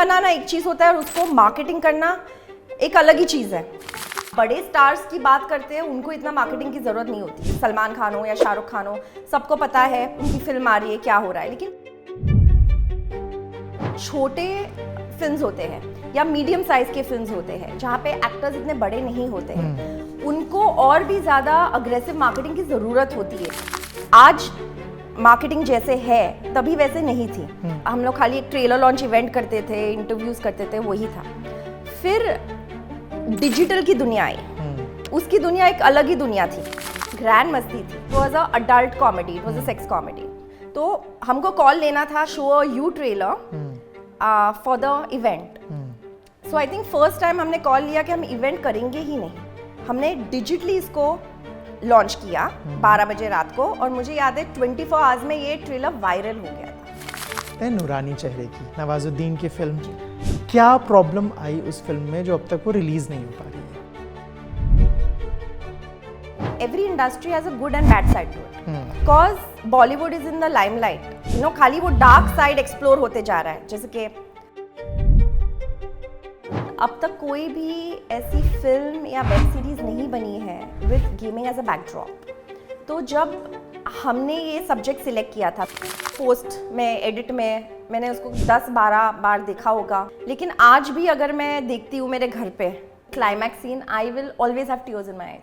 बनाना एक चीज़ होता है और उसको मार्केटिंग करना एक अलग ही चीज़ है। बड़े स्टार्स की बात करते हैं, उनको इतना मार्केटिंग की ज़रूरत नहीं होती। सलमान खान हो या शाहरुख खान हो, सबको पता है उनकी फिल्म आ रही है, क्या हो रहा है। लेकिन छोटे फिल्म्स होते हैं या मीडियम साइज के फिल्म्स होते हैं जहाँ पे एक्टर्स इतने बड़े नहीं होते हैं, उनको और भी ज़्यादा अग्रेसिव मार्केटिंग की ज़रूरत होती है। आज मार्केटिंग जैसे है तभी वैसे नहीं थी। हम लोग खाली एक ट्रेलर लॉन्च इवेंट करते थे, इंटरव्यूज़ करते थे, वही था। फिर डिजिटल की दुनिया आई, उसकी दुनिया एक अलग ही दुनिया थी, ग्रैंड मस्ती थी। It was a adult comedy, it was a sex comedy. तो हमको कॉल लेना था, show a U trailer for the event. So I think first time हमने कॉल लिया कि हम इवेंट करेंगे ही नहीं। हमने डिजिटली इसको लॉन्च किया 12 बजे रात को, और मुझे याद है 24 आवर्स में ये ट्रेलर वायरल हो गया था। नूरानी चेहरे की, नवाजुद्दीन की फिल्म, क्या प्रॉब्लम आई उस फिल्म में जो अब तक वो रिलीज नहीं हो पा रही है? Every industry has a good and bad side to it. Because Bollywood is in the limelight. You know, खाली वो डार्क साइड एक्सप्लोर होते जा रहा है। जैसे कि अब तक कोई भी ऐसी फिल्म या वेब सीरीज नहीं बनी है with gaming as a backdrop. तो जब हमने ये सब्जेक्ट सिलेक्ट किया था, पोस्ट में, एडिट में मैंने उसको 10-12 बार देखा होगा, लेकिन आज भी अगर मैं देखती हूँ मेरे घर पे climax scene, I will always have tears in my eyes.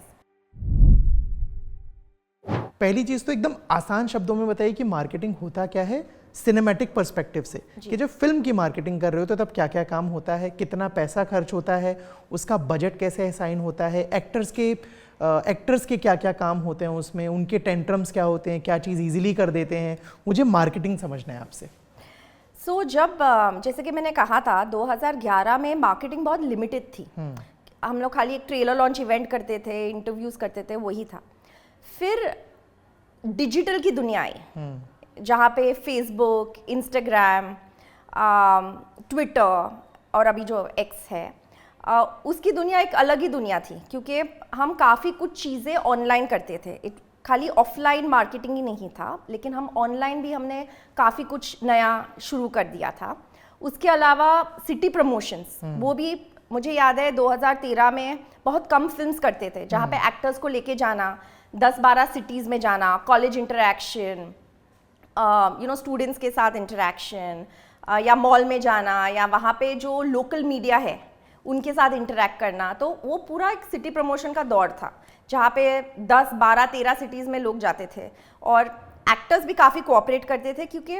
पहली चीज तो एकदम आसान शब्दों में बताइए कि मार्केटिंग होता क्या है सिनेमैटिक पर्सपेक्टिव से, कि जब फिल्म की मार्केटिंग कर रहे हो तो तब क्या क्या काम होता है, कितना पैसा खर्च होता है, उसका बजट कैसे असाइन होता है, एक्टर्स के क्या क्या काम होते हैं उसमें, उनके टेंट्रम्स क्या होते हैं, क्या चीज़ इजीली कर देते हैं। मुझे मार्केटिंग समझना है आपसे। सो जब जैसे कि मैंने कहा था 2011 में मार्केटिंग बहुत लिमिटेड थी। हम लोग खाली एक ट्रेलर लॉन्च इवेंट करते थे, इंटरव्यूज़ करते थे, वही था। फिर डिजिटल की दुनिया आई, जहाँ पे फेसबुक, इंस्टाग्राम, ट्विटर और अभी जो एक्स है, उसकी दुनिया एक अलग ही दुनिया थी। क्योंकि हम काफ़ी कुछ चीज़ें ऑनलाइन करते थे, खाली ऑफलाइन मार्केटिंग ही नहीं था, लेकिन हम ऑनलाइन भी हमने काफ़ी कुछ नया शुरू कर दिया था। उसके अलावा सिटी प्रमोशंस, वो भी मुझे याद है 2013 में बहुत कम फिल्म्स करते थे, जहाँ पे एक्टर्स को लेके जाना, 10-12 सिटीज़ में जाना, कॉलेज इंटरेक्शन, स्टूडेंट्स के साथ इंटरेक्शन, या मॉल में जाना, या वहाँ पे जो लोकल मीडिया है उनके साथ इंटरेक्ट करना। तो वो पूरा एक सिटी प्रमोशन का दौर था, जहाँ पे 10, 12, 13 सिटीज़ में लोग जाते थे, और एक्टर्स भी काफ़ी कोऑपरेट करते थे। क्योंकि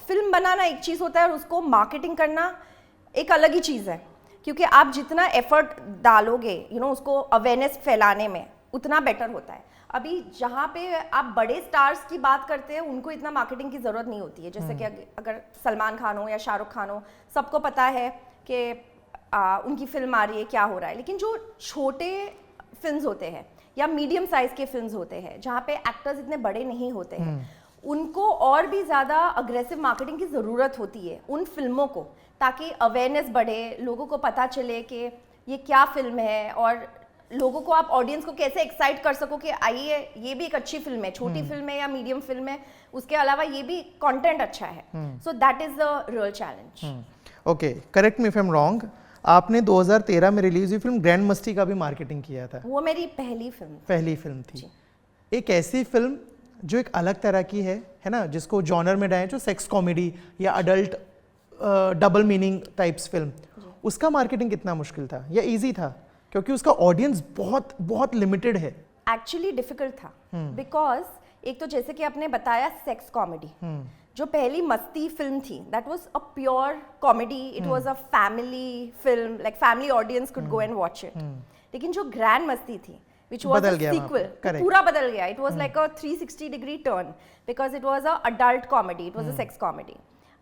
फिल्म बनाना एक चीज़ होता है और उसको मार्केटिंग करना एक अलग ही चीज़ है। क्योंकि आप जितना एफर्ट डालोगे उसको अवेयरनेस फैलाने में, उतना बेटर होता है। अभी जहाँ पे आप बड़े स्टार्स की बात करते हैं, उनको इतना मार्केटिंग की ज़रूरत नहीं होती है। जैसे कि अगर सलमान खान हो या शाहरुख खान हो, सबको पता है कि उनकी फिल्म आ रही है, क्या हो रहा है। लेकिन जो छोटे फिल्म्स होते हैं या मीडियम साइज के फिल्म्स होते हैं, जहाँ पे एक्टर्स इतने बड़े नहीं होते हैं, उनको और भी ज़्यादा अग्रेसिव मार्केटिंग की ज़रूरत होती है उन फिल्मों को, ताकि अवेयरनेस बढ़े, लोगों को पता चले कि ये क्या फिल्म है, और लोगों को, आप ऑडियंस को कैसे एक्साइट कर सको कि आइए, ये भी एक अच्छी फिल्म है, छोटी फिल्म है या मीडियम फिल्म है, उसके अलावा ये भी कंटेंट अच्छा है। So that is the real challenge. Okay, correct me if I am wrong, आपने 2013 में रिलीज हुई फिल्म ग्रैंड मस्ती का भी मार्केटिंग किया था। वो मेरी पहली फिल्म थी। एक ऐसी फिल्म जो एक अलग तरह की है ना, जिसको जॉनर में डालें, जो सेक्स कॉमेडी या adult double meaning types film, उसका मार्केटिंग कितना मुश्किल था या इजी था? क्योंकि उसका ऑडियंस बहुत बहुत लिमिटेड है। एक्चुअली डिफिकल्ट था, बिकॉज एक तो जैसे कि आपने बताया सेक्स कॉमेडी, जो पहली मस्ती फिल्म थी, that was a pure comedy, it was a family film, like family audience could go and watch it. लेकिन जो ग्रैंड मस्ती थी, which was a sequel, पूरा बदल गया। It was like a 360-degree turn, because it was a adult comedy, it was a sex comedy.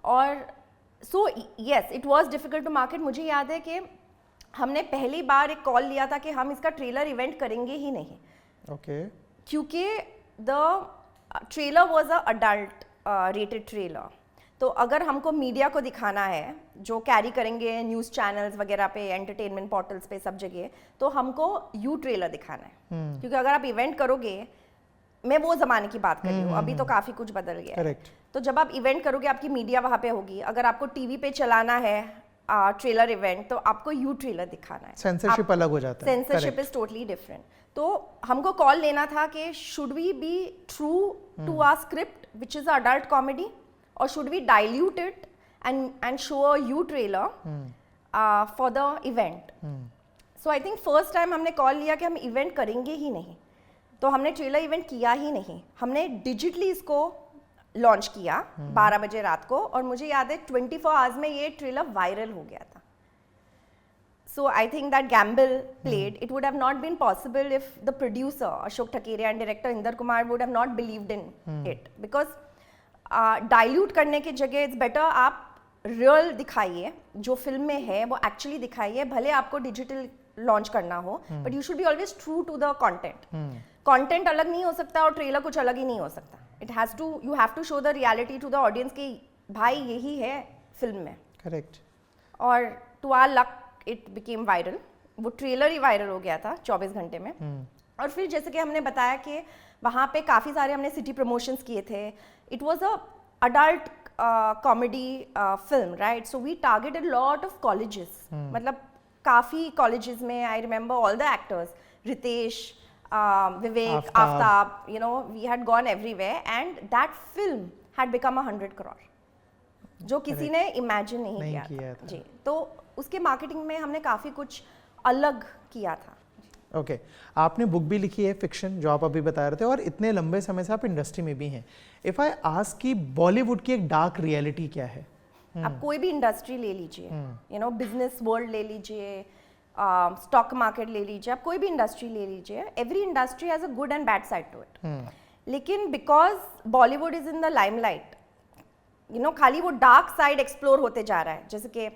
और so yes, it was difficult to market. मुझे याद है कि हमने पहली बार एक कॉल लिया था कि हम इसका ट्रेलर इवेंट करेंगे ही नहीं। Okay. क्योंकि the trailer was a adult rated trailer. तो अगर हमको मीडिया को दिखाना है, जो कैरी करेंगे न्यूज़ चैनल्स वगैरह पे, एंटरटेनमेंट पोर्टल्स पे, सब जगह, तो हमको यू ट्रेलर दिखाना है। क्योंकि अगर आप इवेंट करोगे, मैं वो ज़माने की बात कर रही हूँ, अभी तो काफ़ी कुछ बदल गया है। तो जब आप इवेंट करोगे आपकी मीडिया वहाँ पे होगी, अगर आपको टीवी पे चलाना है ट्रेलर इवेंट तो आपको यू ट्रेलर दिखाना है, सेंसरशिप अलग हो जाता है, सेंसरशिप इज टोटली डिफरेंट। तो हमको कॉल लेना था कि should we be true to our script which is adult comedy और should we dilute it and show a U trailer for the event. So I think first time हमने call लिया कि हम इवेंट करेंगे ही नहीं, तो हमने ट्रेलर इवेंट किया ही नहीं, हमने डिजिटली इसको लॉन्च किया 12 बजे रात को, और मुझे याद है 24 आवर्स में ये ट्रेलर वायरल हो गया था। So I think that gamble played, it would have not been possible if the producer Ashok Thakeria and director Inder Kumar would have not believed in it, because dilute करने की जगह इट्स बेटर आप रियल दिखाइए, जो फिल्म में है वो एक्चुअली दिखाइए, भले आपको डिजिटल लॉन्च करना हो, but you should be always true to the content. Content अलग नहीं हो सकता और ट्रेलर कुछ अलग ही नहीं हो सकता। It has to, you have to show the reality to the audience कि भाई यही है फिल्म में। करेक्ट। और to our luck it became viral, वो ट्रेलर ही वायरल हो गया था 24 घंटे में। और फिर जैसे कि हमने बताया कि वहाँ पे काफ़ी सारे हमने सिटी प्रमोशंस किए थे, it was a adult comedy film, right? So we targeted lot of colleges, मतलब काफ़ी कॉलेजेस में, I remember all the actors, Ritesh, Vivek, Aftab, you know, we had gone everywhere and that film had become 100 crore, जो किसी ने imagine नहीं किया था। जी, तो उसके मार्केटिंग में हमने काफ़ी कुछ अलग किया था। ओके, आपने बुक भी लिखी है फिक्शन, जो आप अभी बता रहे थे, और इतने लंबे समय से आप इंडस्ट्री में भी हैं। इफ़ आई आस्क कि बॉलीवुड की एक डार्क रियलिटी क्या है? आप कोई भी इंडस्ट्री ले लीजिए, यू नो, बिजनेस वर्ल्ड ले लीजिए, स्टॉक मार्केट ले लीजिए, आप कोई भी इंडस्ट्री ले लीजिए, every industry has a good and bad side to it. लेकिन because Bollywood is in the limelight, you know, खाली वो डार्क साइड एक्सप्लोर होते जा रहा है, जैसे कि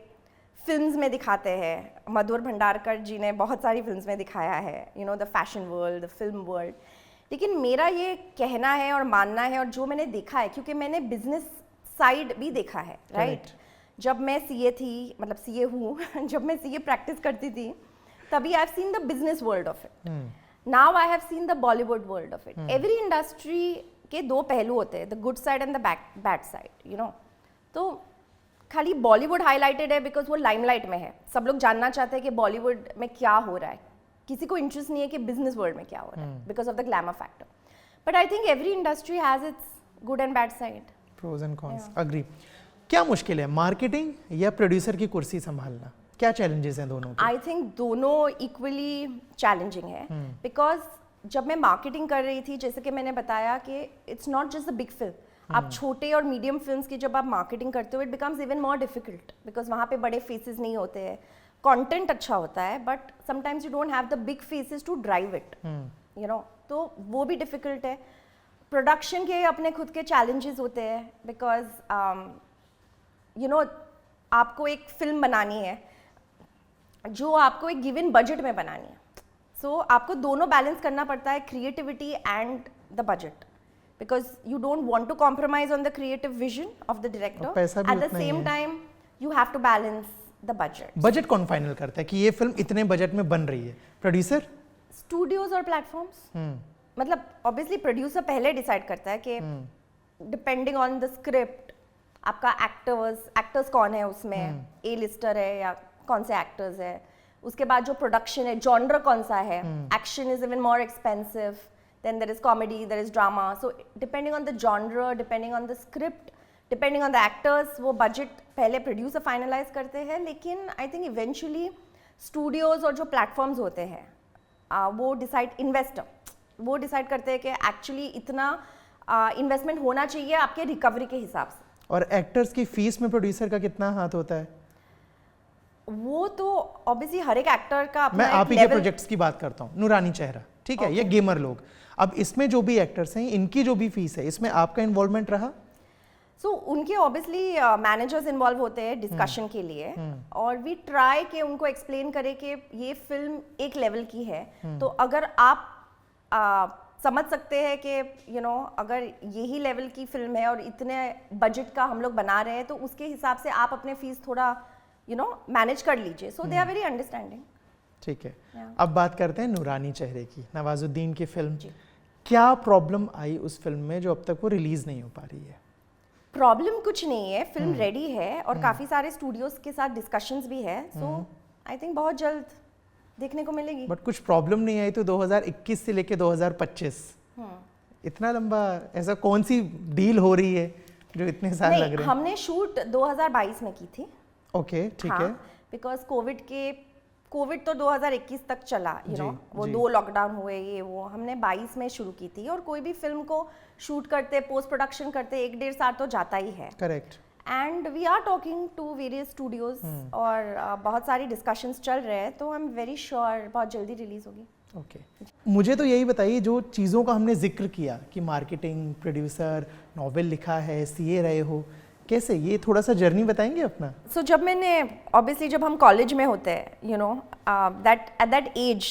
फिल्म्स में दिखाते हैं, मधुर भंडारकर जी ने बहुत सारी फिल्म्स में दिखाया है, you know, the fashion world, the film world. लेकिन मेरा ये कहना है और मानना है, और जो मैंने देखा है, क्योंकि मैंने बिजनेस साइड भी देखा है, राइट? जब मैं सीए थी, मतलब सीए हूँ, जब मैं सीए प्रैक्टिस करती थी, तभी I have seen the business world of it. Now I have seen the Bollywood world of it. Every industry के दो पहलू होते हैं, the good side and the bad side, you know. तो खाली बॉलीवुड हाईलाइटेड है बिकॉज वो लाइमलाइट में है, सब लोग जानना चाहते हैं कि बॉलीवुड में क्या हो रहा है, किसी को इंटरेस्ट नहीं है कि बिजनेस वर्ल्ड में क्या हो रहा है, because of the glamour factor. But I think every industry has its good and bad side, pros and cons. Agree. क्या मुश्किल है, मार्केटिंग या प्रोड्यूसर की कुर्सी संभालना? क्या चैलेंजेस हैं दोनों के? आई थिंक दोनों इक्वली चैलेंजिंग है, बिकॉज जब मैं मार्केटिंग कर रही थी, जैसे कि मैंने बताया कि it's not just the big film, आप छोटे और मीडियम फिल्म्स की जब आप मार्केटिंग करते हो, it becomes even more difficult, because वहाँ पे बड़े फेसेस नहीं होते हैं, कंटेंट अच्छा होता है, but sometimes you don't have the big faces to drive it, you know, तो वो भी डिफिकल्ट है। प्रोडक्शन के अपने खुद के चैलेंजेस होते हैं, बिकॉज यू नो, आपको एक फिल्म बनानी है जो आपको एक गिवन बजट में बनानी है, सो आपको दोनों बैलेंस करना पड़ता है, creativity and the budget, because you don't want to compromise on the creative vision of the director, at the same time you have to balance the budget. Budget कौन final करता है कि ये फिल्म इतने budget में बन रही है? प्रोड्यूसर, स्टूडियोज और प्लेटफॉर्म्स। मतलब ऑब्वियसली प्रोड्यूसर पहले डिसाइड करता है कि डिपेंडिंग ऑन द स्क्रिप्ट, आपका एक्टर्स कौन है उसमें, ए लिस्टर है या कौन से एक्टर्स है, उसके बाद जो प्रोडक्शन है, जॉनर कौन सा है, action is even more expensive, then there is comedy, there is drama, so depending on the genre, depending on the script, depending on the actors, वो बजट पहले प्रोड्यूसर फाइनलाइज करते हैं। लेकिन आई थिंक इवेंचुअली स्टूडियोज और जो platforms होते हैं, वो डिसाइड, इन्वेस्टर वो डिसाइड करते हैं कि एक्चुअली इतना इन्वेस्टमेंट होना चाहिए आपके रिकवरी के हिसाब से। और एक्टर्स की फीस में प्रोड्यूसर का कितना हाथ होता है? वो तो ऑब्वियसली हर एक एक्टर का अपना, मैं आप ही के प्रोजेक्ट्स की बात करता हूँ, नूरानी चेहरा, ठीक है, ये गेमर लोग, अब इसमें जो भी एक्टर्स हैं, इनकी जो भी फीस है, इसमें आपका इन्वॉल्वमेंट रहा? सो उनके ऑब्वियसली मैनेजर्स इन्वॉल्व होते हैं डिस्कशन के लिए, और वी ट्राई के उनको एक्सप्लेन करें कि ये फिल्म एक लेवल की है, तो अगर आप समझ सकते हैं कि यू नो, अगर यही लेवल की फिल्म है और इतने बजट का हम लोग बना रहे हैं, तो उसके हिसाब से आप अपने फीस थोड़ा यू नो मैनेज कर लीजिए, सो दे आर वेरी अंडरस्टैंडिंग। ठीक है, अब बात करते हैं नूरानी चेहरे की, नवाजुद्दीन की फिल्म। क्या प्रॉब्लम आई उस फिल्म में जो अब तक वो रिलीज नहीं हो पा रही है? प्रॉब्लम कुछ नहीं है, फिल्म रेडी है और काफ़ी सारे स्टूडियोज के साथ डिस्कशंस भी है, सो आई थिंक बहुत जल्द देखने को मिलेगी। बट कुछ प्रॉब्लम नहीं आई तो 2021 से लेके 2025 इतना लंबा ऐसा कौन सी डील हो रही है जो इतने साल लग रहे हैं? हमने शूट 2022 में की थी। ओके, ठीक है। बिकॉज कोविड तो 2021 तक चला, यू नो, वो 2 लॉकडाउन हुए, ये वो हमने 22 में शुरू की थी। और कोई भी फिल्म को शूट करते, पोस्ट प्रोडक्शन करते 1-1.5 साल तो जाता ही है। Correct. And we are talking to various studios और बहुत सारी डिस्कशंस चल रहे हैं, तो आई एम वेरी श्योर बहुत जल्दी रिलीज होगी। ओके, मुझे तो यही बताइए, जो चीज़ों का हमने जिक्र किया कि मार्केटिंग, प्रोड्यूसर, नॉवेल लिखा है, सीए रहे हो, कैसे, ये थोड़ा सा जर्नी बताएंगे अपना? सो जब मैंने ऑब्वियसली जब हम कॉलेज में होते हैं, you know, that at that age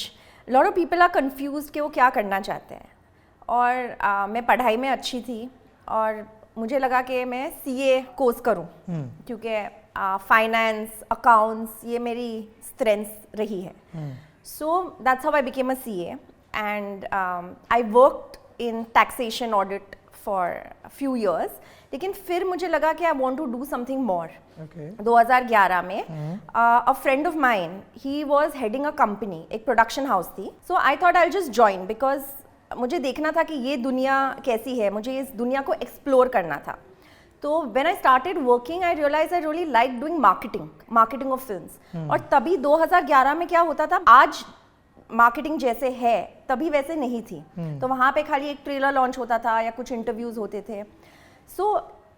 lot of people are confused कि वो क्या करना चाहते हैं। और मैं पढ़ाई में अच्छी थी और मुझे लगा कि मैं सीए कोर्स करूं, क्योंकि फाइनेंस, अकाउंट्स ये मेरी स्ट्रेंथ रही है। So that's how I became a CA and I worked in taxation audit for few years. लेकिन फिर मुझे लगा कि I want to do something more. 2011 में a friend of mine, he was heading a company, एक production house थी। So I thought I will just join, because मुझे देखना था कि ये दुनिया कैसी है, मुझे इस दुनिया को एक्सप्लोर करना था। तो when I started working I realise I really like doing marketing of films. और तभी 2011 में क्या होता था, आज मार्केटिंग जैसे है तभी वैसे नहीं थी। तो वहाँ पे खाली एक ट्रेलर लॉन्च होता था या कुछ इंटरव्यूज होते थे। सो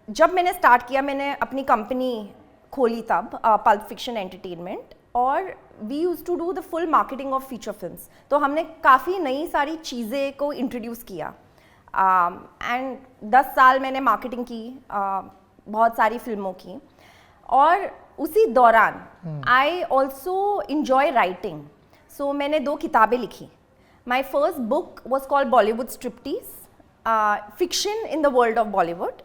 जब मैंने स्टार्ट किया, मैंने अपनी कंपनी खोली तब, पल्प फिक्शन एंटरटेनमेंट, और we use to do the full marketing of feature films. तो हमने काफ़ी नई सारी चीज़ें को इंट्रोड्यूस किया एंड 10 साल मैंने मार्केटिंग की, बहुत सारी फिल्मों की। और उसी दौरान I also enjoy writing. So मैंने 2 किताबें लिखी। My first book was called Bollywood striptease, fiction in the world of Bollywood.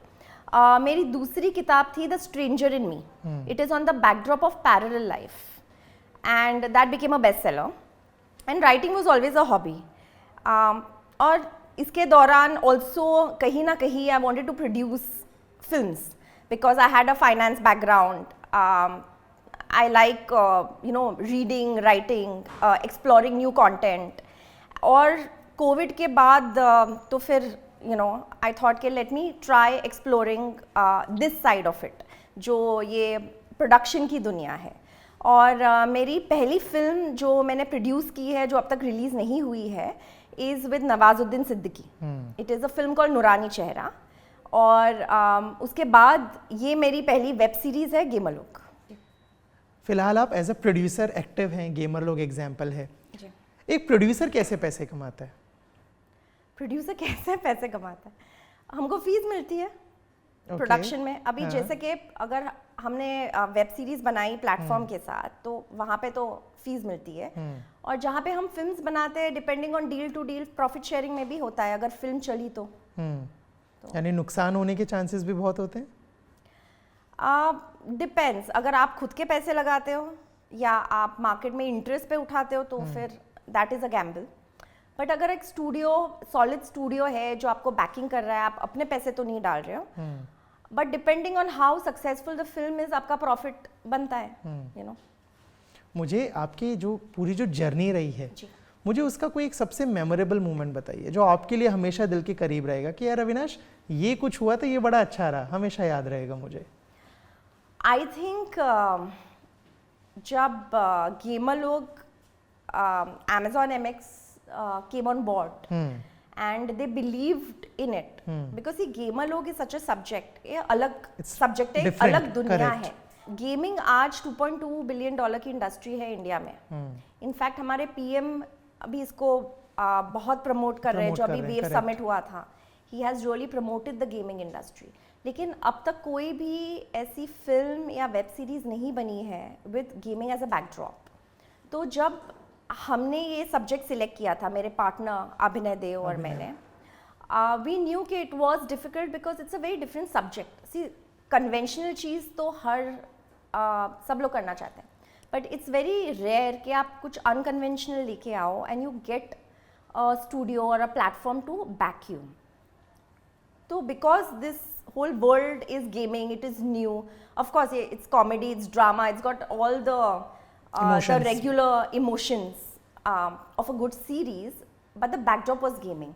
मेरी दूसरी किताब थी the stranger in me. It is on the backdrop of parallel life and that became a bestseller, and writing was always a hobby. और इसके दौरान also कहीं ना कहीं I wanted to produce films because I had a finance background. I like you know, reading, writing, exploring new content. और Covid के बाद तो फिर you know, I thought कि let me try exploring this side of it, जो ये production की दुनिया है। और मेरी पहली फिल्म जो मैंने प्रोड्यूस की है, जो अब तक रिलीज नहीं हुई है, is with Nawazuddin Siddiqui. It is a film called नूरानी चेहरा। और उसके बाद ये मेरी पहली वेब सीरीज़ है गेमर लोग। फिलहाल आप एज अ प्रोड्यूसर एक्टिव हैं, गेमर लोग एग्जाम्पल है। एक प्रोड्यूसर कैसे पैसे कमाता है? प्रोड्यूसर कैसे पैसे कमाता है? हमको फीस मिलती है प्रोडक्शन में। अभी जैसे कि अगर हमने वेब सीरीज बनाई प्लेटफॉर्म के साथ, तो वहाँ पे तो फीस मिलती है। और जहाँ पे हम फिल्म्स बनाते हैं, depending on deal to deal profit sharing में भी होता है, अगर फिल्म चली तो। यानी नुकसान होने के चांसेस भी बहुत होते हैं? डिपेंड्स, अगर आप खुद के पैसे लगाते हो या आप मार्केट में इंटरेस्ट पे उठाते हो तो फिर that is a gamble. But अगर एक स्टूडियो, सॉलिड स्टूडियो है जो आपको बैकिंग कर रहा है, आप अपने पैसे तो नहीं डाल रहे हो, but depending on how successful the film is, आपका प्रॉफिट बनता है, यू नो। मुझे आपकी जो पूरी जो जर्नी रही है, मुझे उसका कोई एक सबसे मेमोरेबल मोमेंट बताइए जो आपके लिए हमेशा दिल के करीब रहेगा कि यार अविनाश, ये कुछ हुआ तो ये बड़ा अच्छा रहा, हमेशा याद रहेगा मुझे। आई थिंक जब गेमर लोग Amazon MX came on board and they believed in it because ये गेमर लोग is such a subject, ये अलग सब्जेक्ट है, अलग दुनिया है। गेमिंग आज $2.2 बिलियन की इंडस्ट्री है इंडिया में। इनफैक्ट हमारे पीएम अभी इसको बहुत प्रमोट कर रहे हैं, जो अभी वेव समिट हुआ था, he has really promoted the gaming industry. लेकिन अब तक कोई भी ऐसी फिल्म या वेब सीरीज नहीं बनी है with gaming as a backdrop. तो जब हमने ये सब्जेक्ट सिलेक्ट किया था, मेरे पार्टनर अभिनय देव और मैंने, वी न्यू कि it was difficult because it's a very different subject. See, conventional चीज़ तो हर सब लोग करना चाहते हैं, बट इट्स वेरी रेयर कि आप कुछ अनकन्वेंशनल लेके आओ and you get a studio और a platform to back you. तो because this whole world is gaming. It is new. Of course, it's comedy, it's drama, it's got all the Emotions. regular emotions of a good series, but the backdrop was gaming.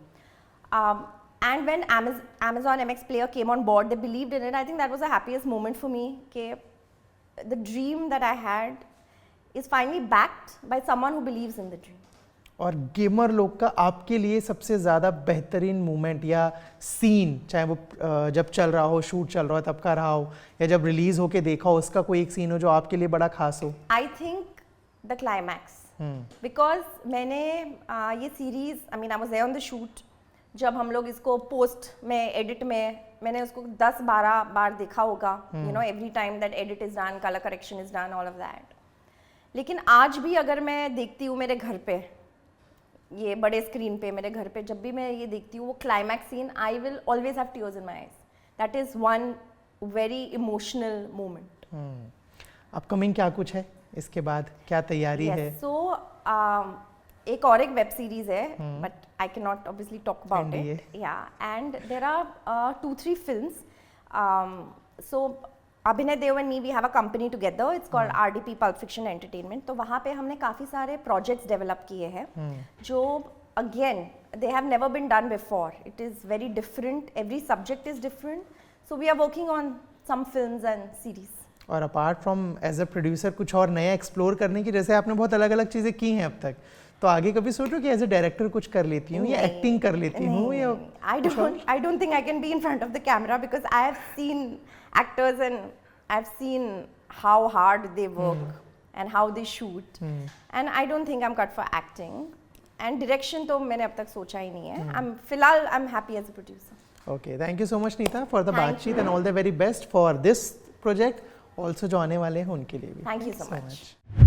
And when Amazon MX Player came on board, they believed in it. I think that was the happiest moment for me. The dream that I had is finally backed by someone who believes in the dream. और gamer लोग का आपके लिए सबसे ज़्यादा बेहतरीन moment या scene, चाहे वो जब चल रहा हो, शूट चल रहा हो तब का रहा हो, या जब रिलीज होके देखा हो, उसका कोई एक सीन हो जो आपके लिए बड़ा खास हो? I think the climax, because मैंने ये series, I mean I was there on the shoot, जब हम लोग इसको पोस्ट में, एडिट में, मैंने उसको 10-12 बार देखा होगा, you know, every time that edit is done, colour correction is done, all of that. लेकिन आज भी अगर मैं देखती हूँ मेरे घर पे, ये बड़े स्क्रीन पे मेरे घर पे, जब भी मैं ये देखती हूँ वो climax scene, I will always have tears in my eyes. That is one very emotional moment. Upcoming क्या कुछ है इसके बाद, क्या तैयारी है? सो एक और एक वेब सीरीज है, but I can not obviously talk about it. Yeah, and there are 2-3 films. So Abhinay Deo and me, we have a company together, it's called RDP pulp fiction entertainment. तो वहाँ पे हमने काफ़ी सारे प्रोजेक्ट्स डेवलप किए हैं जो again they have never been done before. It is very different, every subject is different. So we are working on some films and series. और apart from as a producer कुछ और नया explore करने की, जैसे आपने बहुत अलग अलग चीज़ें की हैं अब तक, तो आगे कभी सोचो कि एज अ डायरेक्टर कुछ कर लेती हूँ या एक्टिंग कर लेती हूँ? या I don't think I can be in front of the camera because I have seen actors and I've seen how hard they work and how they shoot, and I don't think I'm cut for acting. And direction तो मैंने अब तक सोचा ही नहीं है. फिलहाल I'm happy as a producer. Okay, thank you so much Neeta for the Thank बातचीत you. and all the very best for this project. Also जो आने वाले हैं उनके लिए भी. Thank you so so much. much.